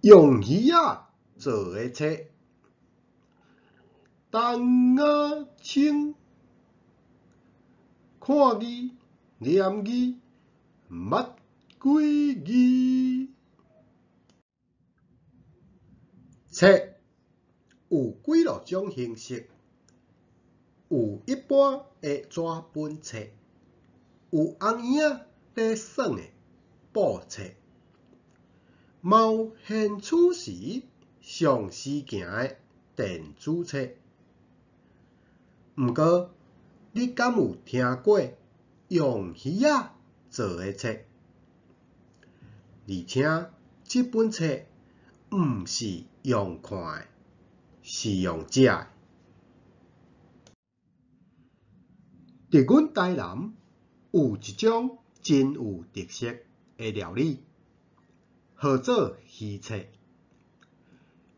用鱼仔做的册，陈啊清，看字念字，捌几字。册有几落种形式，有一般的纸本册，有红圆仔咧耍的布册，嘛有现处时上时行的电子册。毋过，你敢有听过用鱼仔做的册？而且，这本册毋是用看的，是用食的。伫阮台南有一种真有特色的料理，号做鱼册。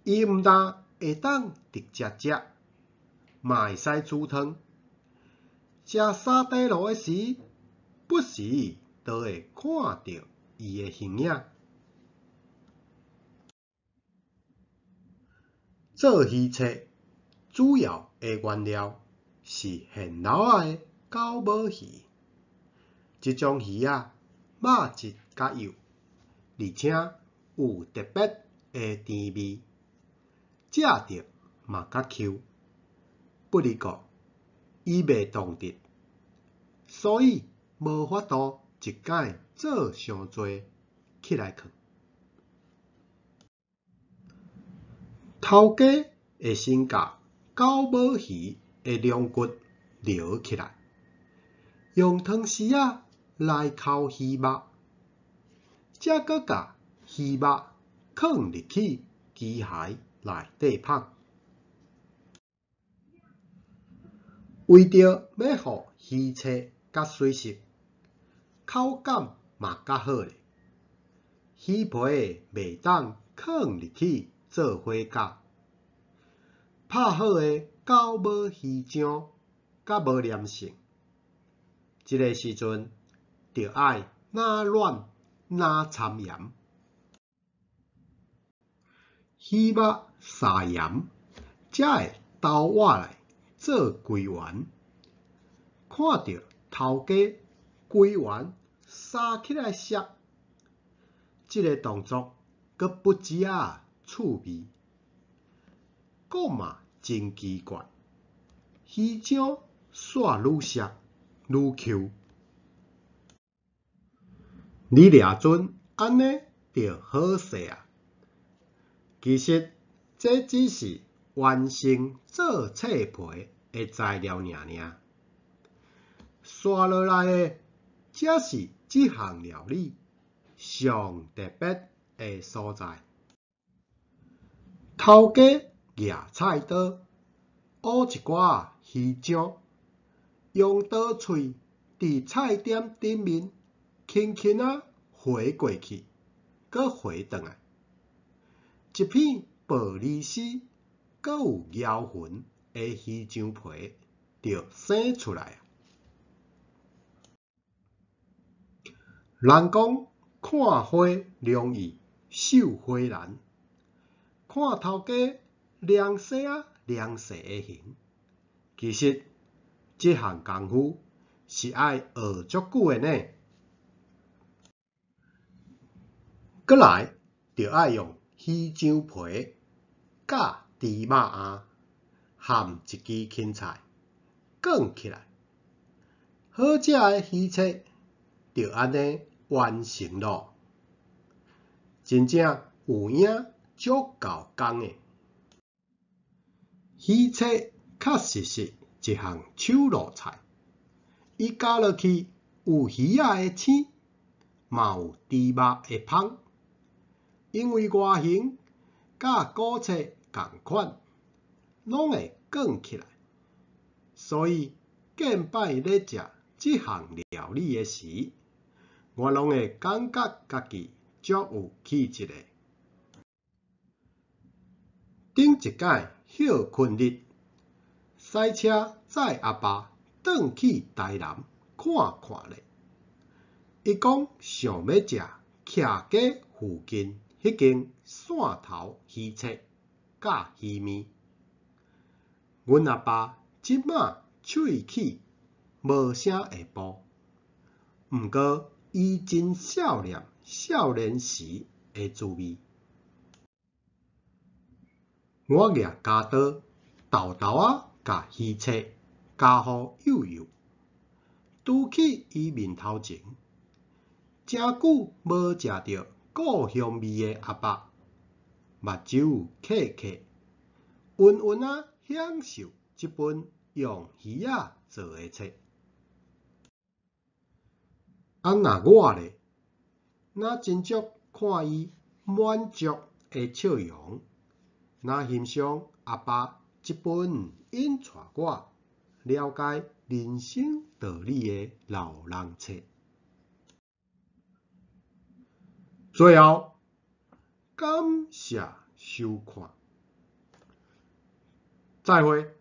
伊毋但会当直接食，嘛会使煮汤。食沙茶炉的时，不时都会看到伊的形影。做鱼册主要的原料是现捞仔的狗母鱼，这种鱼肉质较幼，而且有特别的甜味，食着嘛较 Q。不哩讲，伊袂动直，所以无法度一摆做伤侪起来放。头家会先甲狗母鱼的龙骨捞起来，用汤匙仔来抠鱼肉，才搁甲鱼肉放入去机械内底芳。为着要互鱼册较水熟，口感嘛较好咧，鱼皮袂当放入去做火饺。拍好的狗母鱼浆较无黏性，这个时阵就爱拿软拿掺盐，鱼肉撒盐，才会倒碗来做规圆。看到头家规圆撒起来烧，这个动作阁不止趣味，阁嘛真奇怪，鱼浆煞愈熟愈 Q。你掠准安尼就好势啊！其实这只是完成做册皮的材料尔。刷落来的，才是这项料理上特别的所在。头家拿菜刀，挖一寡鱼浆，用刀喙伫菜点顶面轻轻划过去，搁划转来，一片薄利丝，搁有咬痕的鱼浆皮就生出来。人讲看花容易，绣花难。看头家量细量细的形，其实这项功夫是爱学足久的呢。搁来就爱用鱼浆皮、甲芝麻餡含一支芹菜卷起来，好食的鱼册就安尼完成咯。真正有影足够工的。鱼册确实是一项手路菜，伊加落去有鱼仔的青，嘛有芝麻的芳。因为外形甲古册同款，拢会卷起来，所以见摆咧食这项料理的时，我拢会感觉家己足有气质的。顶一摆休困日，驶车载阿爸转去台南看看咧。伊讲想要食徛家附近迄间线头鱼册甲鱼面。阮阿爸即马喙齿无声会步，毋过伊真少年少年时的滋味。我举家刀，豆豆仔甲鱼册交互幼幼，拄去伊面头前，诚久无食着故乡味的阿爸，目睭揢揢，韵韵仔享受即本用鱼仔做的册。若我咧，若真足看伊满足的笑容，若欣赏阿爸即本引带我了解人生道理的老人册。最后，感谢收看，再会。